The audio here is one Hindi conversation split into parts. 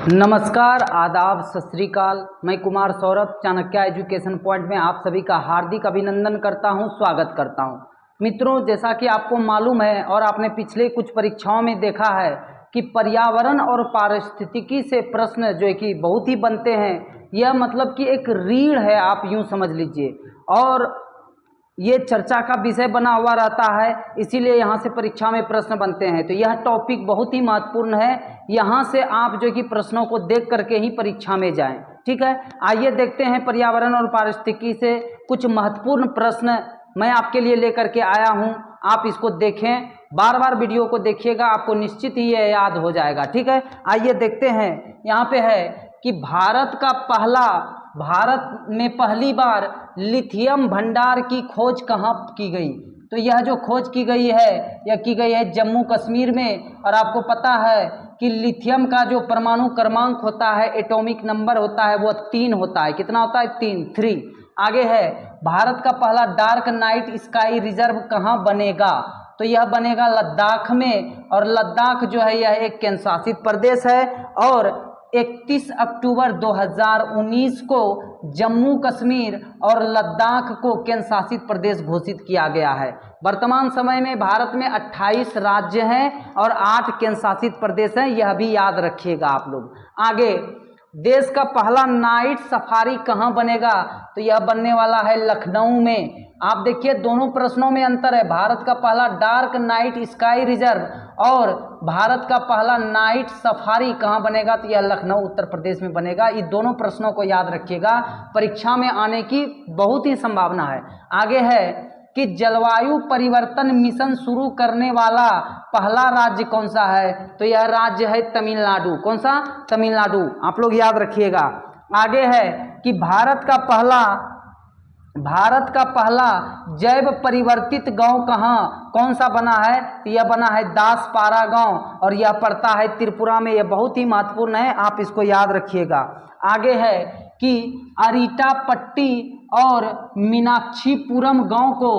नमस्कार, आदाब, सत श्री अकाल। मैं कुमार सौरभ चाणक्य एजुकेशन पॉइंट में आप सभी का हार्दिक अभिनंदन करता हूं, स्वागत करता हूं। मित्रों, जैसा कि आपको मालूम है और आपने पिछले कुछ परीक्षाओं में देखा है कि पर्यावरण और पारिस्थितिकी से प्रश्न जो है कि बहुत ही बनते हैं। यह मतलब कि एक रीढ़ है, आप यूं समझ लीजिए, और ये चर्चा का विषय बना हुआ रहता है, इसीलिए यहाँ से परीक्षा में प्रश्न बनते हैं। तो यह टॉपिक बहुत ही महत्वपूर्ण है, यहाँ से आप जो कि प्रश्नों को देख करके ही परीक्षा में जाएं। ठीक है, आइए देखते हैं पर्यावरण और पारिस्थितिकी से कुछ महत्वपूर्ण प्रश्न मैं आपके लिए लेकर के आया हूँ। आप इसको देखें, बार बार वीडियो को देखिएगा, आपको निश्चित ही ये याद हो जाएगा। ठीक है, आइए देखते हैं। यहाँ पे है कि भारत में पहली बार लिथियम भंडार की खोज कहाँ की गई। तो यह जो खोज की गई है, यह की गई है जम्मू कश्मीर में। और आपको पता है कि लिथियम का जो परमाणु क्रमांक होता है, एटॉमिक नंबर होता है, वो 3 होता है। कितना होता है? 3। आगे है, भारत का पहला डार्क नाइट स्काई रिजर्व कहाँ बनेगा। तो यह बनेगा लद्दाख में, और लद्दाख जो है यह एक केंद्र शासित प्रदेश है। और 31 अक्टूबर 2019 को जम्मू कश्मीर और लद्दाख को केंद्र शासित प्रदेश घोषित किया गया है। वर्तमान समय में भारत में 28 राज्य हैं और 8 केंद्र शासित प्रदेश हैं, यह भी याद रखिएगा आप लोग। आगे, देश का पहला नाइट सफारी कहाँ बनेगा। तो यह बनने वाला है लखनऊ में। आप देखिए, दोनों प्रश्नों में अंतर है। भारत का पहला डार्क नाइट स्काई रिजर्व और भारत का पहला नाइट सफारी कहाँ बनेगा। तो यह लखनऊ उत्तर प्रदेश में बनेगा। ये दोनों प्रश्नों को याद रखिएगा, परीक्षा में आने की बहुत ही संभावना है। आगे है कि जलवायु परिवर्तन मिशन शुरू करने वाला पहला राज्य कौन सा है। तो यह राज्य है तमिलनाडु। कौन सा? तमिलनाडु, आप लोग याद रखिएगा। आगे है कि भारत का पहला जैव परिवर्तित गांव कौन सा बना है। तो यह बना है दासपारा गांव, और यह पड़ता है त्रिपुरा में। यह बहुत ही महत्वपूर्ण है, आप इसको याद रखिएगा। आगे है कि अरिटापट्टी और मीनाक्षीपुरम गांव को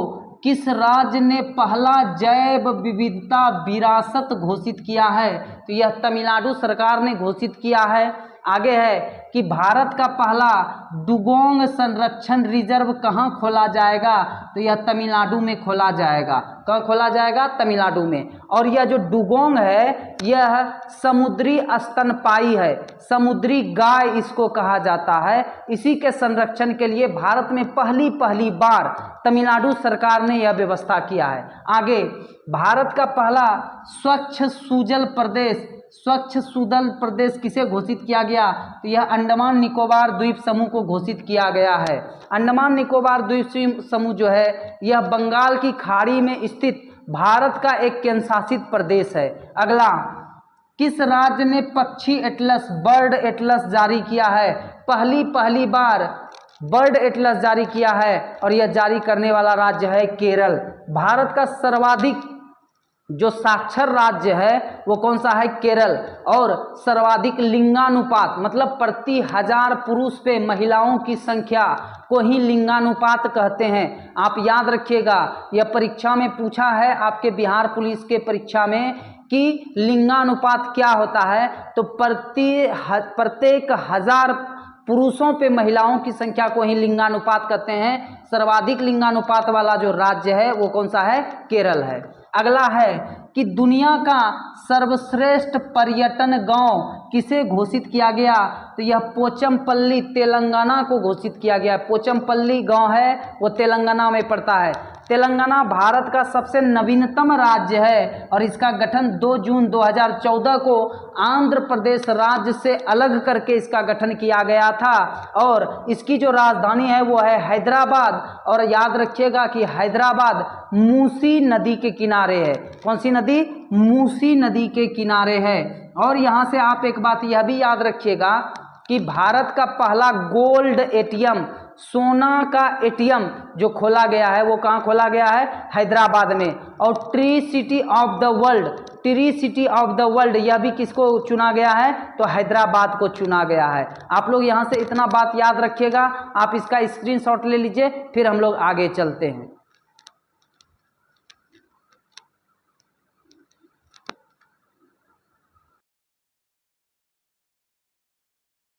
किस राज्य ने पहला जैव विविधता विरासत घोषित किया है। तो यह तमिलनाडु सरकार ने घोषित किया है। आगे है कि भारत का पहला डुगोंग संरक्षण रिजर्व कहाँ खोला जाएगा। तो यह तमिलनाडु में खोला जाएगा। कहाँ खोला जाएगा? तमिलनाडु में। और यह जो डुगोंग है, यह समुद्री स्तनपायी है, समुद्री गाय इसको कहा जाता है। इसी के संरक्षण के लिए भारत में पहली बार तमिलनाडु सरकार ने यह व्यवस्था किया है। आगे, भारत का पहला स्वच्छ सुजल प्रदेश किसे घोषित किया गया। तो यह अंडमान निकोबार द्वीप समूह को घोषित किया गया है। अंडमान निकोबार द्वीप समूह जो है, यह बंगाल की खाड़ी में स्थित भारत का एक केंद्र शासित प्रदेश है। अगला, किस राज्य ने पक्षी एटलस, बर्ड एटलस जारी किया है। पहली बार बर्ड एटलस जारी किया है, और यह जारी करने वाला राज्य है केरल। भारत का सर्वाधिक जो साक्षर राज्य है वो कौन सा है? केरल। और सर्वाधिक लिंगानुपात, मतलब प्रति 1000 पुरुष पे महिलाओं की संख्या को ही लिंगानुपात कहते हैं। आप याद रखिएगा, यह परीक्षा में पूछा है आपके बिहार पुलिस के परीक्षा में कि लिंगानुपात क्या होता है। तो प्रत्येक 1000 पुरुषों पे महिलाओं की संख्या को ही लिंगानुपात कहते हैं। सर्वाधिक लिंगानुपात वाला जो राज्य है वो कौन सा है? केरल है। अगला है कि दुनिया का सर्वश्रेष्ठ पर्यटन गांव किसे घोषित किया गया। तो यह पोचमपल्ली, तेलंगाना को घोषित किया गया। पोचमपल्ली गांव है, वो तेलंगाना में पड़ता है। तेलंगाना भारत का सबसे नवीनतम राज्य है, और इसका गठन 2 जून 2014 को आंध्र प्रदेश राज्य से अलग करके इसका गठन किया गया था। और इसकी जो राजधानी है वो है हैदराबाद। और याद रखिएगा कि हैदराबाद मूसी नदी के किनारे है। कौन सी नदी? मूसी नदी के किनारे है। और यहाँ से आप एक बात यह भी याद रखिएगा कि भारत का पहला गोल्ड एटीएम, सोना का एटीएम जो खोला गया है वो कहाँ खोला गया है? हैदराबाद में। और tree city of the world यह भी किसको चुना गया है? तो हैदराबाद को चुना गया है। आप लोग यहाँ से इतना बात याद रखिएगा, आप इसका स्क्रीनशॉट ले लीजिए, फिर हम लोग आगे चलते हैं।